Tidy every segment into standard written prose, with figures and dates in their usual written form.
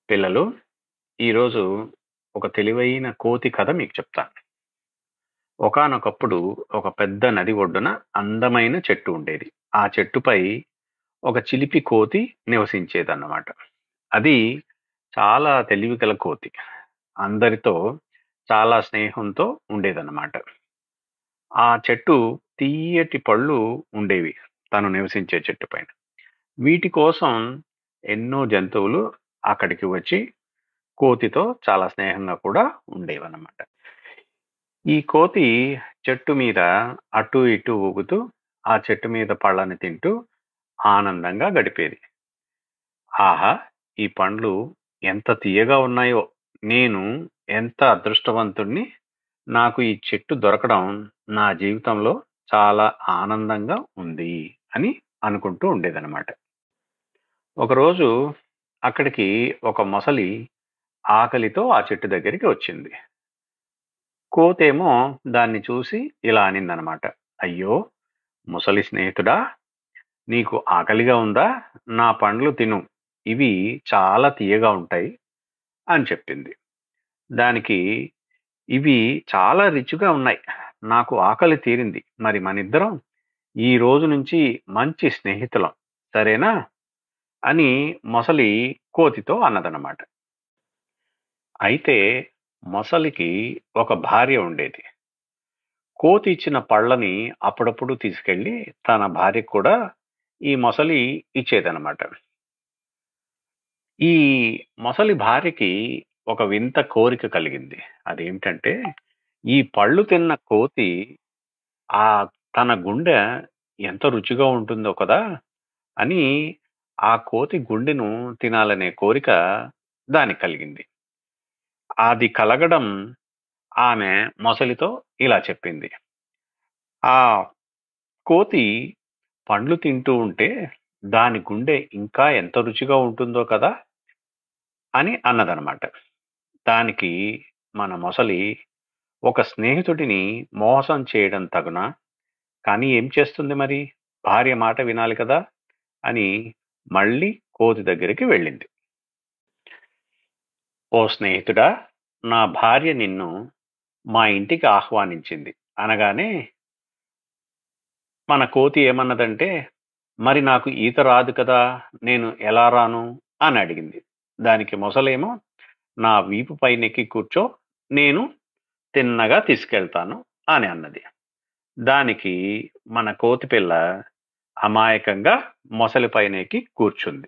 పిల్లలు, ఈరోజు ఒక తెలివైన కోతి కథ మీకు చెప్తాను. ఒకానొకప్పుడు ఒక పెద్ద నది ఒడ్డున అందమైన చెట్టు ఉండేది. ఆ చెట్టుపై ఒక చిలిపి కోతి నివసించేదన్నమాట. అది చాలా తెలివిగల కోతి. అందరితో చాలా స్నేహంతో ఉండేదన్నమాట. ఆ చెట్టు తీయటి పళ్ళు ఉండేవి తను నివసించే చెట్టు పైన. వీటి కోసం ఎన్నో జంతువులు అక్కడికి వచ్చి కోతితో చాలా స్నేహంగా కూడా ఉండేవన్నమాట. ఈ కోతి చెట్టు మీద అటు ఇటు ఊగుతూ ఆ చెట్టు మీద పళ్ళని తింటూ ఆనందంగా గడిపేది. ఆహా! ఈ పండ్లు ఎంత తీయగా ఉన్నాయో! నేను ఎంత అదృష్టవంతుణ్ణి! నాకు ఈ చెట్టు దొరకడం నా జీవితంలో చాలా ఆనందంగా ఉంది అని అనుకుంటూ ఉండేదన్నమాట. ఒకరోజు అక్కడికి ఒక మొసలి ఆకలితో ఆ చెట్టు దగ్గరికి వచ్చింది. కోతేమో దాన్ని చూసి ఇలా అనిందనమాట. అయ్యో! ముసలి స్నేహితుడా! నీకు ఆకలిగా ఉందా? నా పండ్లు తిను. ఇవి చాలా తియ్యగా ఉంటాయి అని చెప్పింది. దానికి ఇవి చాలా రుచిగా ఉన్నాయి. నాకు ఆకలి తీరింది. మరి మనిద్దరం ఈ రోజు నుంచి మంచి స్నేహితులం. సరేనా? అని మొసలి కోతితో అన్నదన్నమాట. అయితే మొసలికి ఒక భార్య ఉండేది. కోతి ఇచ్చిన పళ్ళని అప్పుడప్పుడు తీసుకెళ్ళి తన భార్యకు కూడా ఈ మొసలి ఇచ్చేదనమాట. ఈ మొసలి భార్యకి ఒక వింత కోరిక కలిగింది. అదేమిటంటే, ఈ పళ్ళు తిన్న కోతి ఆ తన గుండె ఎంత రుచిగా ఉంటుందో కదా అని ఆ కోతి గుండెను తినాలనే కోరిక దానికి కలిగింది. అది కలగడం ఆమె మొసలితో ఇలా చెప్పింది. ఆ కోతి పండ్లు తింటూ ఉంటే దాని గుండె ఇంకా ఎంత రుచిగా ఉంటుందో కదా అని అన్నదనమాట. దానికి మన మొసలి ఒక స్నేహితుడిని మోసం చేయడం తగునా? కానీ ఏం చేస్తుంది మరి? భార్య మాట వినాలి కదా అని మళ్ళీ కోతి దగ్గరికి వెళ్ళింది. ఓ స్నేహితుడా, నా భార్య నిన్ను మా ఇంటికి ఆహ్వానించింది అనగానే మన కోతి ఏమన్నదంటే, మరి నాకు ఈత రాదు కదా, నేను ఎలా రాను అని అడిగింది. దానికి మొసలేమో, నా వీపు పైనెక్కి కూర్చో, నేను తిన్నగా తీసుకెళ్తాను అని అన్నది. దానికి మన కోతి పిల్ల అమాయకంగా మొసలి పైన ఎక్కి కూర్చుంది.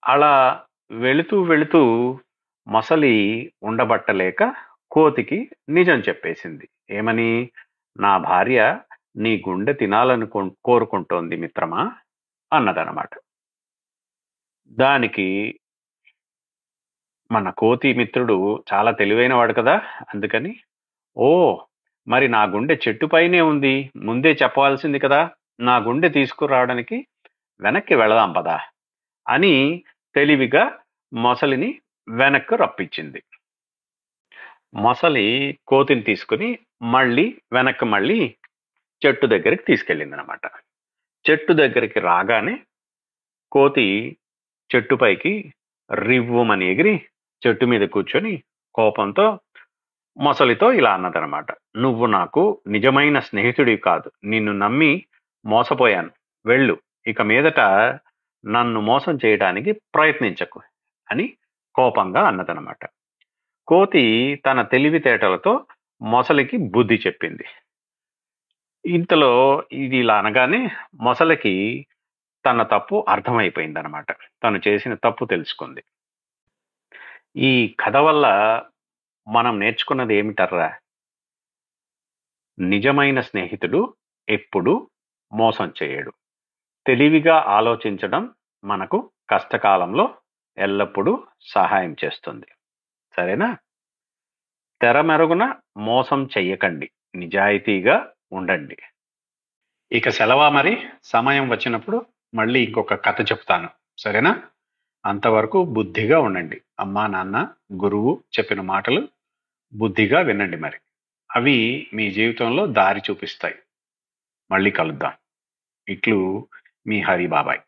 అలా వెళుతూ వెళుతూ మొసలి ఉండబట్టలేక కోతికి నిజం చెప్పేసింది. ఏమని? నా భార్య నీ గుండె కోరుకుంటోంది మిత్రమా అన్నదనమాట. దానికి మన కోతి మిత్రుడు చాలా తెలివైనవాడు కదా, అందుకని ఓ, మరి నా గుండె చెట్టు పైనే ఉంది, ముందే చెప్పవలసింది కదా, నా గుండె తీసుకురావడానికి వెనక్కి వెళదాం పదా అని తెలివిగా మొసలిని వెనక్కు రప్పించింది. మొసలి కోతిని తీసుకుని మళ్ళీ చెట్టు దగ్గరికి తీసుకెళ్ళిందనమాట. చెట్టు దగ్గరికి రాగానే కోతి చెట్టుపైకి రివ్వుమని ఎగిరి చెట్టు మీద కూర్చొని కోపంతో మొసలితో ఇలా అన్నదనమాట. నువ్వు నాకు నిజమైన స్నేహితుడివి కాదు. నిన్ను నమ్మి మోసపోయాను. వెళ్ళు. ఇక మీదట నన్ను మోసం చేయడానికి ప్రయత్నించకు అని కోపంగా అన్నదనమాట. కోతి తన తెలివితేటలతో మొసలికి బుద్ధి చెప్పింది. ఇంతలో ఇది ఇలా అనగానే మొసలికి తన తప్పు అర్థమైపోయిందనమాట. తను చేసిన తప్పు తెలుసుకుంది. ఈ కథ వల్ల మనం నేర్చుకున్నది ఏమిటర్రా? నిజమైన స్నేహితుడు ఎప్పుడూ మోసం చేయడు. తెలివిగా ఆలోచించడం మనకు కష్టకాలంలో ఎల్లప్పుడూ సహాయం చేస్తుంది. సరేనా? తెరమెరుగున మోసం చెయ్యకండి. నిజాయితీగా ఉండండి. ఇక సెలవా మరి? సమయం వచ్చినప్పుడు మళ్ళీ ఇంకొక కథ చెప్తాను. సరేనా? అంతవరకు బుద్ధిగా ఉండండి. అమ్మా, నాన్న, గురువు చెప్పిన మాటలు బుద్ధిగా వినండి మరి. అవి మీ జీవితంలో దారి చూపిస్తాయి. మళ్ళీ కలుద్దాం. ఇట్లు మీ హరి బాబాయ్.